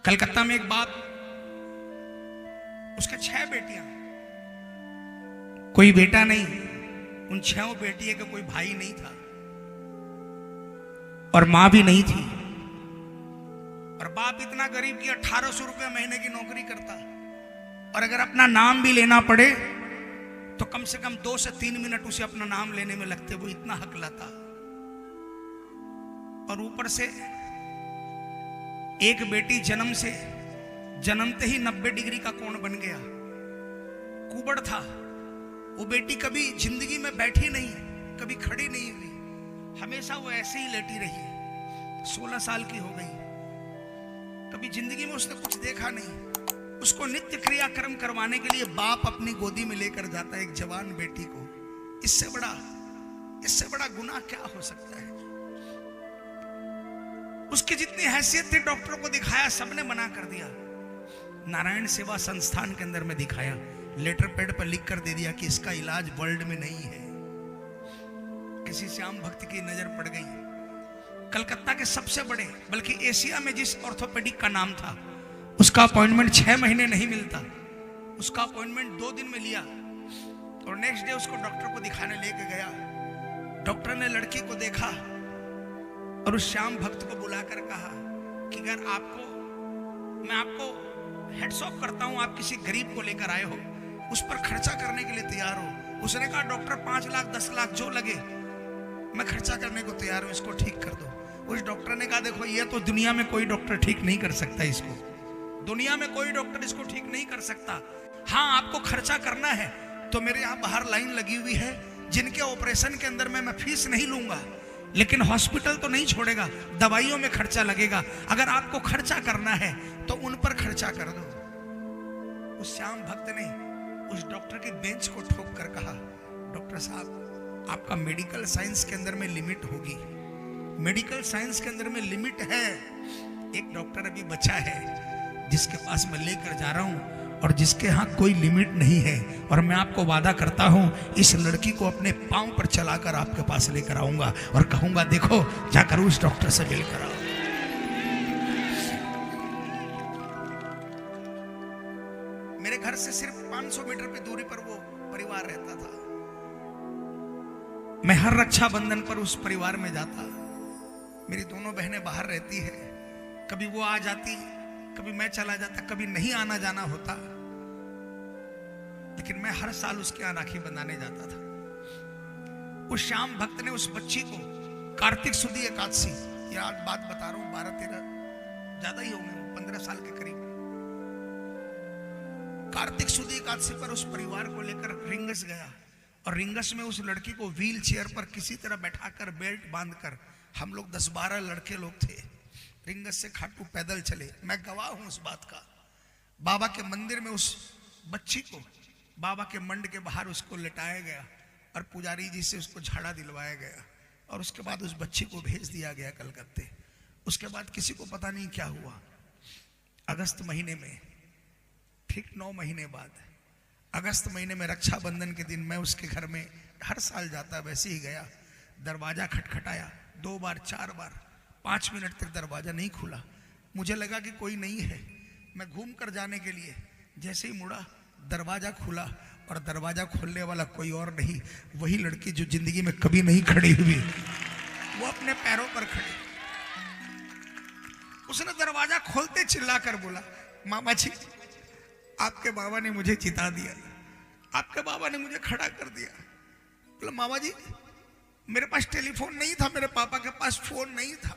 कलकत्ता में एक बाप, उसके 6 बेटियां, कोई बेटा नहीं। उन 6 बेटियों का कोई भाई नहीं था और मां भी नहीं थी। और बाप इतना गरीब कि 1800 रुपये महीने की नौकरी करता, और अगर अपना नाम भी लेना पड़े तो कम से कम 2 से 3 मिनट उसे अपना नाम लेने में लगते, वो इतना हकलाता। और ऊपर से एक बेटी जन्मते ही 90 डिग्री का कोण बन गया, कुबड़ था। वो बेटी कभी जिंदगी में बैठी नहीं, कभी खड़ी नहीं हुई, हमेशा वो ऐसे ही लेटी रही। 16 साल की हो गई, कभी जिंदगी में उसने कुछ देखा नहीं। उसको नित्य क्रियाक्रम करवाने के लिए बाप अपनी गोदी में लेकर जाता है एक जवान बेटी को। इससे बड़ा गुनाह क्या हो सकता है? उसकी जितनी हैसियत थी डॉक्टर को दिखाया, सबने मना कर दिया। नारायण सेवा संस्थान के अंदर में दिखाया, लेटर पैड पर लिख कर दे दिया कि इसका इलाज वर्ल्ड में नहीं है। किसी श्याम भक्त की नजर पड़ गई। कलकत्ता के सबसे बड़े, बल्कि एशिया में जिस ऑर्थोपेडिक का नाम था, उसका अपॉइंटमेंट 6 महीने नहीं मिलता। उसका अपॉइंटमेंट 2 दिन में लिया और नेक्स्ट डे उसको डॉक्टर को दिखाने लेके गया। डॉक्टर ने लड़की को देखा और उस श्याम भक्त को बुलाकर कहा कि अगर मैं आपको हेड्स ऑफ करता हूं, आप किसी गरीब को लेकर आए हो, उस पर खर्चा करने के लिए तैयार हो? उसने कहा डॉक्टर 5 लाख 10 लाख जो लगे मैं खर्चा करने को तैयार हूं, इसको ठीक कर दो। उस डॉक्टर ने कहा देखो, ये तो दुनिया में कोई डॉक्टर ठीक नहीं कर सकता इसको, दुनिया में कोई डॉक्टर इसको ठीक नहीं कर सकता। हाँ, आपको खर्चा करना है तो मेरे यहाँ बाहर लाइन लगी हुई है, जिनके ऑपरेशन के अंदर में मैं फीस नहीं लूंगा, लेकिन हॉस्पिटल तो नहीं छोड़ेगा, दवाइयों में खर्चा लगेगा। अगर आपको खर्चा करना है तो उन पर खर्चा कर दो। उस श्याम भक्त ने उस डॉक्टर की बेंच को ठोक कर कहा, डॉक्टर साहब, आपका मेडिकल साइंस के अंदर में लिमिट होगी, मेडिकल साइंस के अंदर में लिमिट है। एक डॉक्टर अभी बचा है जिसके पास मैं लेकर जा रहा हूं और जिसके यहाँ कोई लिमिट नहीं है, और मैं आपको वादा करता हूं इस लड़की को अपने पांव पर चलाकर आपके पास लेकर आऊंगा और कहूंगा देखो, जाकर उस डॉक्टर से मिलकर आओ। मेरे घर से सिर्फ 500 मीटर की दूरी पर वो परिवार रहता था। मैं हर रक्षाबंधन पर उस परिवार में जाता। मेरी दोनों बहनें बाहर रहती है, कभी वो आ जाती, कभी मैं चला जाता, कभी नहीं आना जाना होता, लेकिन मैं हर साल उसके यहाँ राखी बंधाने जाता था। उस श्याम भक्त ने उस बच्ची को कार्तिक सुदी एकादशी, ये आज बात बता रहा हूं, 12-13 ज्यादा ही होंगे, 15 साल के करीब, कार्तिक सुदी एकादशी पर उस परिवार को लेकर रिंगस गया। और रिंगस में उस लड़की को व्हील चेयर पर किसी तरह बैठाकर बेल्ट बांधकर, हम लोग 10-12 लड़के लोग थे, रिंगस से खाटू पैदल चले। मैं गवाह हूं उस बात का। बाबा के मंदिर में उस बच्ची को बाबा के मंड के बाहर उसको लेटाया गया और पुजारी जी से उसको झाड़ा दिलवाया गया, और उसके बाद उस बच्ची को भेज दिया गया कलकत्ते। उसके बाद किसी को पता नहीं क्या हुआ। अगस्त महीने में, ठीक 9 महीने बाद, अगस्त महीने में रक्षाबंधन के दिन मैं उसके घर में हर साल जाता, वैसे ही गया। दरवाजा खटखटाया 2 बार 4 बार, 5 मिनट तक दरवाजा नहीं खुला। मुझे लगा कि कोई नहीं है। मैं घूम कर जाने के लिए जैसे ही मुड़ा, दरवाजा खुला, और दरवाजा खोलने वाला कोई और नहीं, वही लड़की जो जिंदगी में कभी नहीं खड़ी हुई, वो अपने पैरों पर खड़ी। उसने दरवाजा खोलते चिल्लाकर बोला, मामा जी, आपके बाबा ने मुझे चिता दिया, आपके बाबा ने मुझे खड़ा कर दिया। बोला मामा जी, मेरे पास टेलीफोन नहीं था, मेरे पापा के पास फोन नहीं था,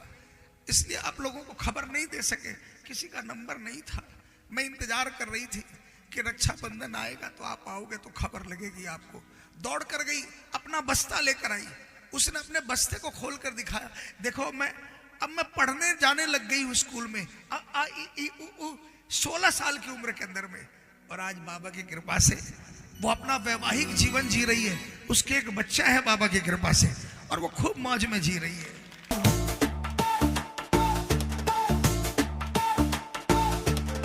इसलिए आप लोगों को खबर नहीं दे सके, किसी का नंबर नहीं था। मैं इंतजार कर रही थी कि रक्षाबंधन आएगा तो आप आओगे तो खबर लगेगी आपको। दौड़ कर गई, अपना बस्ता लेकर आई। उसने अपने बस्ते को खोल कर दिखाया, देखो अब मैं पढ़ने जाने लग गई हूँ स्कूल में, 16 साल की उम्र के अंदर में। और आज बाबा की कृपा से वो अपना वैवाहिक जीवन जी रही है। उसके एक बच्चा है बाबा की कृपा से, और वो खूब मौज में जी रही है।